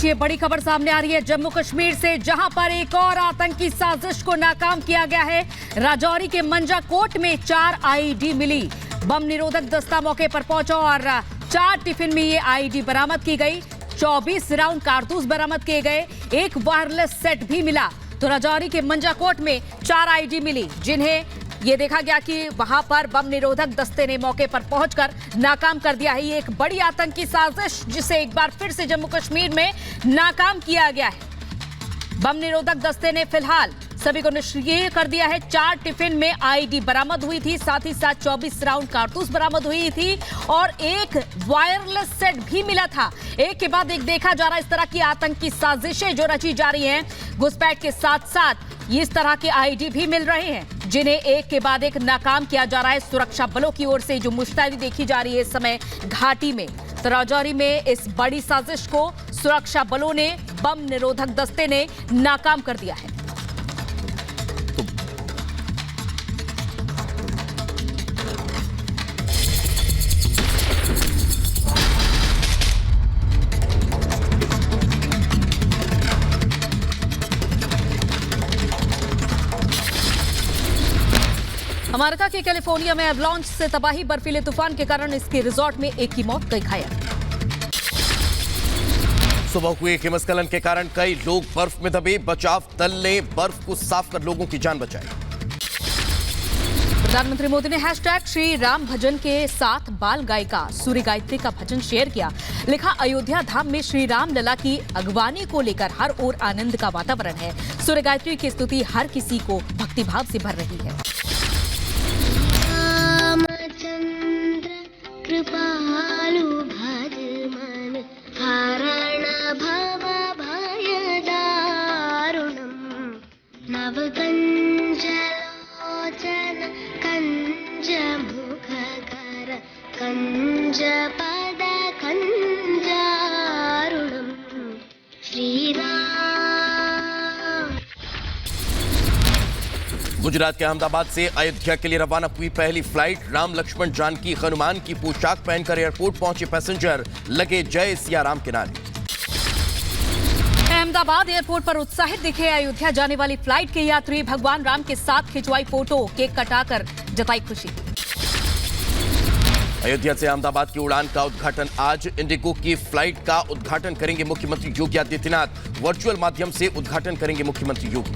देखिए, बड़ी खबर सामने आ रही है जम्मू कश्मीर से, जहां पर एक और आतंकी साजिश को नाकाम किया गया है। राजौरी के मंजाकोट में 4 आईईडी मिली। बम निरोधक दस्ता मौके पर पहुंचा और 4 टिफिन में ये आईईडी बरामद की गई। 24 राउंड कारतूस बरामद किए गए। एक वायरलेस सेट भी मिला। तो राजौरी के मंजाकोट में 4 आईईडी मिली, जिन्हें ये देखा गया कि वहां पर बम निरोधक दस्ते ने मौके पर पहुंचकर नाकाम कर दिया है। ये एक बड़ी आतंकी साजिश, जिसे एक बार फिर से जम्मू कश्मीर में नाकाम किया गया है। बम निरोधक दस्ते ने फिलहाल सभी को निष्क्रिय कर दिया है। 4 टिफिन में आईईडी बरामद हुई थी, साथ ही साथ 24 राउंड कारतूस बरामद हुई थी और एक वायरलेस सेट भी मिला था। एक के बाद एक देखा जा रहा है इस तरह की आतंकी साजिशें जो रची जा रही हैं। घुसपैठ के साथ साथ इस तरह के आईईडी भी मिल रहे हैं, जिन्हें एक के बाद एक नाकाम किया जा रहा है। सुरक्षा बलों की ओर से जो मुस्तैदी देखी जा रही है इस समय घाटी में। तो राजौरी में इस बड़ी साजिश को सुरक्षा बलों ने, बम निरोधक दस्ते ने नाकाम कर दिया है। अमेरिका के कैलिफोर्निया में एवलांच से तबाही, बर्फीले तूफान के कारण इसके रिजॉर्ट में एक की मौत, कई घायल। सुबह हुए हिमस्खलन के कारण कई लोग बर्फ में दबे। बचाव दल ने बर्फ को साफ कर लोगों की जान बचाई। प्रधानमंत्री मोदी ने हैशटैग श्री राम भजन के साथ बाल गायिका सूर्य गायत्री का भजन शेयर किया। लिखा, अयोध्या धाम में श्री राम लला की अगवानी को लेकर हर ओर आनंद का वातावरण है। सूर्य गायत्री की स्तुति हर किसी को भक्तिभाव से भर रही है। कृपालु भज मन हरण भव भय दारुणम् नवकञ्ज लोचन कञ्ज मुखकर कञ्ज पद कञ्जारुणम् श्रीराम। गुजरात के अहमदाबाद से अयोध्या के लिए रवाना हुई पहली फ्लाइट। राम लक्ष्मण जानकी हनुमान की पोशाक पहनकर एयरपोर्ट पहुंचे पैसेंजर, लगे जय सिया राम के नारे। अहमदाबाद एयरपोर्ट पर उत्साहित दिखे अयोध्या जाने वाली फ्लाइट के यात्री। भगवान राम के साथ खिंचवाई फोटो, केक कटाकर जताई खुशी। अयोध्या से अहमदाबाद की उड़ान का उद्घाटन आज। इंडिगो की फ्लाइट का उद्घाटन करेंगे मुख्यमंत्री योगी आदित्यनाथ। वर्चुअल माध्यम से उद्घाटन करेंगे मुख्यमंत्री योगी।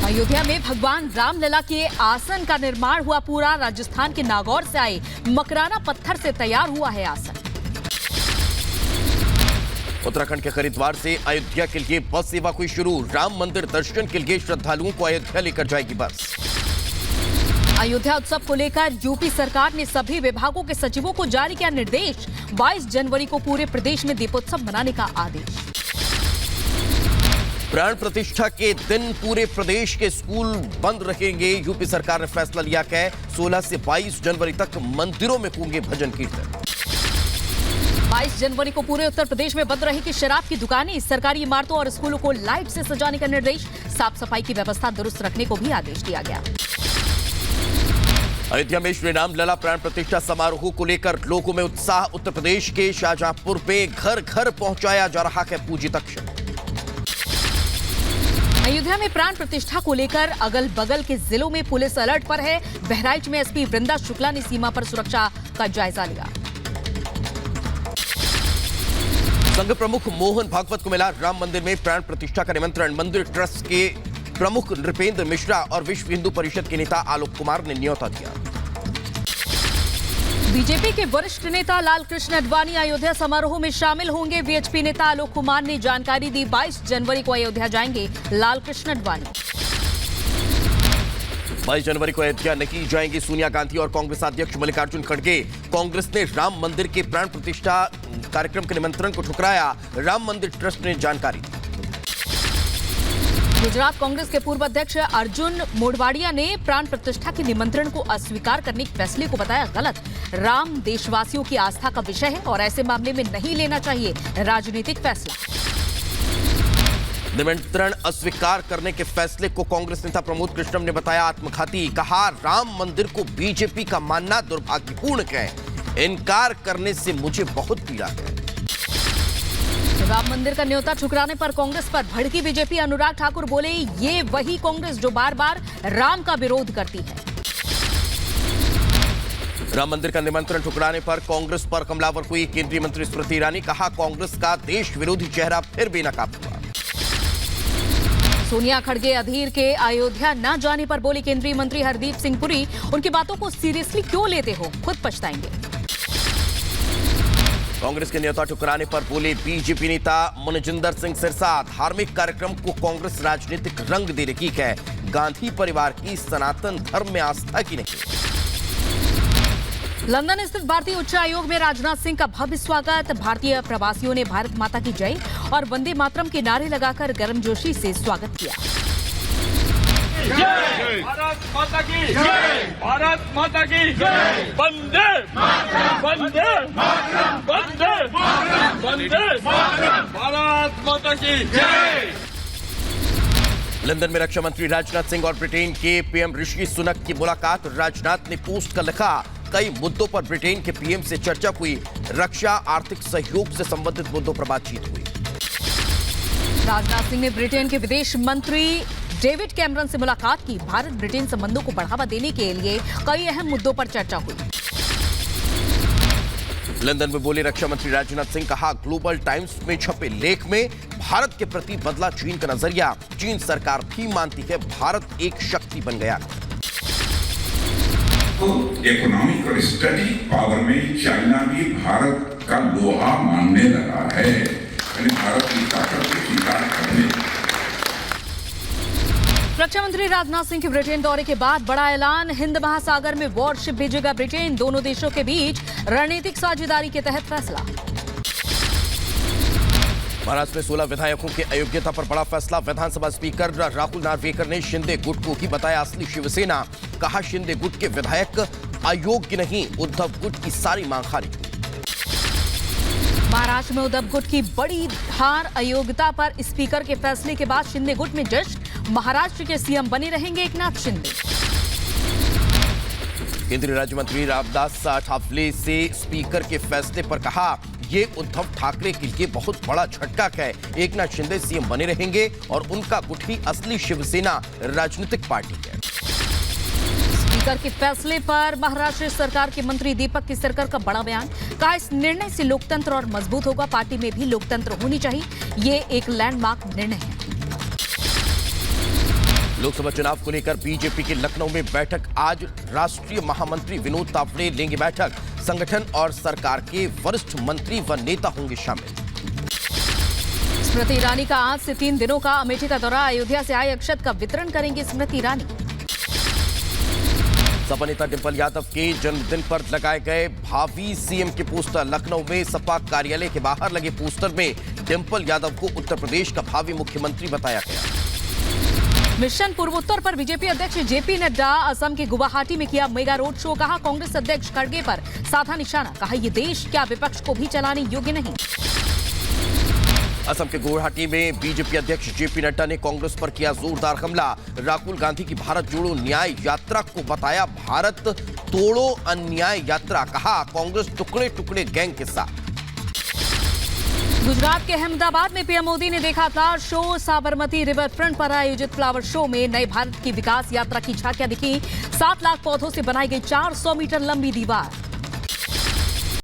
अयोध्या में भगवान रामलला के आसन का निर्माण हुआ पूरा। राजस्थान के नागौर से आए मकराना पत्थर से तैयार हुआ है आसन। उत्तराखंड के हरिद्वार से अयोध्या के लिए बस सेवा हुई शुरू। राम मंदिर दर्शन के लिए श्रद्धालुओं को अयोध्या लेकर जाएगी बस। अयोध्या उत्सव को लेकर यूपी सरकार ने सभी विभागों के सचिवों को जारी किया निर्देश। 22 जनवरी को पूरे प्रदेश में दीपोत्सव मनाने का आदेश। प्राण प्रतिष्ठा के दिन पूरे प्रदेश के स्कूल बंद रहेंगे। यूपी सरकार ने फैसला लिया है 16 से 22 जनवरी तक मंदिरों में होंगे भजन कीर्तन। 22 जनवरी को पूरे उत्तर प्रदेश में बंद रहेगी शराब की दुकानें। सरकारी इमारतों और स्कूलों को लाइट से सजाने का निर्देश। साफ सफाई की व्यवस्था दुरुस्त रखने को भी आदेश दिया गया। अयोध्या में श्री राम लला प्राण प्रतिष्ठा समारोह को लेकर लोगों में उत्साह। उत्तर प्रदेश के शाहजहांपुर पे घर घर पहुंचाया जा रहा है पूजित अक्षत। अयोध्या में प्राण प्रतिष्ठा को लेकर अगल बगल के जिलों में पुलिस अलर्ट पर है। बहराइच में एसपी वृंदा शुक्ला ने सीमा पर सुरक्षा का जायजा लिया। संघ प्रमुख मोहन भागवत को मिला राम मंदिर में प्राण प्रतिष्ठा का निमंत्रण। मंदिर ट्रस्ट के प्रमुख नृपेंद्र मिश्रा और विश्व हिंदू परिषद के नेता आलोक कुमार ने न्योता दिया। बीजेपी के वरिष्ठ नेता लालकृष्ण आडवाणी अयोध्या समारोह में शामिल होंगे। वीएचपी नेता आलोक कुमार ने जानकारी दी। 22 जनवरी को अयोध्या जाएंगे लालकृष्ण आडवाणी। 22 जनवरी को अयोध्या नहीं जाएंगी सोनिया गांधी और कांग्रेस अध्यक्ष मल्लिकार्जुन खड़गे। कांग्रेस ने राम मंदिर के प्राण प्रतिष्ठा कार्यक्रम के निमंत्रण को ठुकराया। राम मंदिर ट्रस्ट ने जानकारी दी। गुजरात कांग्रेस के पूर्व अध्यक्ष अर्जुन मोढवाडिया ने प्राण प्रतिष्ठा के निमंत्रण को अस्वीकार करने के फैसले को बताया गलत। राम देशवासियों की आस्था का विषय है और ऐसे मामले में नहीं लेना चाहिए राजनीतिक फैसला। निमंत्रण अस्वीकार करने के फैसले को कांग्रेस नेता प्रमोद कृष्णम ने बताया आत्मघाती। कहा, राम मंदिर को बीजेपी का मानना दुर्भाग्यपूर्ण है। इनकार करने से मुझे बहुत पीड़ा है। राम मंदिर का न्योता ठुकराने पर कांग्रेस पर भड़की बीजेपी। अनुराग ठाकुर बोले, ये वही कांग्रेस जो बार बार राम का विरोध करती है। राम मंदिर का निमंत्रण ठुकराने पर कांग्रेस पर हमलावर हुई केंद्रीय मंत्री स्मृति ईरानी। कहा, कांग्रेस का देश विरोधी चेहरा फिर बेनकाब हुआ। सोनिया खड़गे अधीर के अयोध्या न जाने पर बोली केंद्रीय मंत्री हरदीप सिंह पुरी, उनकी बातों को सीरियसली क्यों लेते हो, खुद पछताएंगे। कांग्रेस के न्योता ठुकराने पर बोले बीजेपी नेता मनजिंदर सिंह सिरसा, धार्मिक कार्यक्रम को कांग्रेस राजनीतिक रंग दे रही है। गांधी परिवार की सनातन धर्म में आस्था की नहीं। लंदन स्थित भारतीय उच्च आयोग में राजनाथ सिंह का भव्य स्वागत। भारतीय प्रवासियों ने भारत माता की जय और वंदे मातरम के नारे लगाकर गर्मजोशी से स्वागत किया। जय भारत माता की जय, भारत माता की जय, वंदे वंदे वंदे वंदे भारत माता की जय। लंदन में रक्षा मंत्री राजनाथ सिंह और ब्रिटेन के पीएम ऋषि सुनक की मुलाकात। राजनाथ ने पोस्ट कर लिखा, कई मुद्दों पर ब्रिटेन के पीएम से चर्चा हुई। रक्षा आर्थिक सहयोग से संबंधित मुद्दों पर बातचीत हुई। राजनाथ सिंह ने ब्रिटेन के विदेश मंत्री डेविड कैमरन से मुलाकात की। भारत ब्रिटेन संबंधों को बढ़ावा देने के लिए कई अहम मुद्दों पर चर्चा हुई। लंदन में बोले रक्षा मंत्री राजनाथ सिंह। कहा, ग्लोबल टाइम्स में छपे लेख में भारत के प्रति बदला चीन का नजरिया। चीन सरकार भी मानती है भारत एक शक्ति बन गया। तो इकोनॉमिक और स्ट्रेटेजिक पावर में चाइना भी भारत का लोहा मानने लगा है, यानी भारत की ताकत को स्वीकार करने। रक्षा मंत्री राजनाथ सिंह के ब्रिटेन दौरे के बाद बड़ा ऐलान। हिंद महासागर में वॉरशिप भेजेगा ब्रिटेन। दोनों देशों के बीच रणनीतिक साझेदारी के तहत फैसला। महाराष्ट्र में 16 विधायकों की अयोग्यता पर बड़ा फैसला। विधानसभा स्पीकर राहुल नार्वेकर ने शिंदे गुट को ही बताया असली शिवसेना। कहा, शिंदे गुट के विधायक अयोग्य नहीं, उद्धव गुट की सारी मांग खारिज। महाराष्ट्र में उद्धव गुट की बड़ी हार। अयोग्यता पर स्पीकर के फैसले के बाद शिंदे गुट में जश्न। महाराष्ट्र के सीएम बने रहेंगे एकनाथ शिंदे। केंद्रीय राज्य मंत्री रामदास अठावले से स्पीकर के फैसले पर कहा, ये उद्धव ठाकरे के लिए बहुत बड़ा झटका है। एकनाथ शिंदे सीएम बने रहेंगे और उनका गुट ही असली शिवसेना राजनीतिक पार्टी है। स्पीकर के फैसले पर महाराष्ट्र सरकार के मंत्री दीपक केसरकर का बड़ा बयान। कहा, इस निर्णय से लोकतंत्र और मजबूत होगा। पार्टी में भी लोकतंत्र होनी चाहिए। ये एक लैंडमार्क निर्णय है। लोकसभा चुनाव को लेकर बीजेपी की लखनऊ में बैठक। आज राष्ट्रीय महामंत्री विनोद तावड़े लेंगे बैठक। संगठन और सरकार के वरिष्ठ मंत्री व नेता होंगे शामिल। स्मृति ईरानी का आज से 3 दिनों का अमेठी का दौरा। अयोध्या से आए अक्षत का वितरण करेंगे स्मृति ईरानी। सपा नेता डिंपल यादव के जन्मदिन पर लगाए गए भावी सीएम के पोस्टर। लखनऊ में सपा कार्यालय के बाहर लगे पोस्टर में डिंपल यादव को उत्तर प्रदेश का भावी मुख्यमंत्री बताया गया। मिशन पूर्वोत्तर पर बीजेपी अध्यक्ष जेपी नड्डा असम के गुवाहाटी में किया मेगा रोड शो। कहा, कांग्रेस अध्यक्ष खड़गे पर साधा निशाना। कहा, यह देश क्या विपक्ष को भी चलाने योग्य नहीं। असम के गुवाहाटी में बीजेपी अध्यक्ष जेपी नड्डा ने कांग्रेस पर किया जोरदार हमला। राहुल गांधी की भारत जोड़ो न्याय यात्रा को बताया भारत तोड़ो अन्याय यात्रा। कहा, कांग्रेस टुकड़े टुकड़े गैंग के साथ। गुजरात के अहमदाबाद में पीएम मोदी ने देखा flower show. Sabarmati river front पर आयोजित फ्लावर शो में नए भारत की विकास यात्रा की झांकियां दिखी। 7 लाख पौधों से बनाई गई 400 मीटर लंबी दीवार।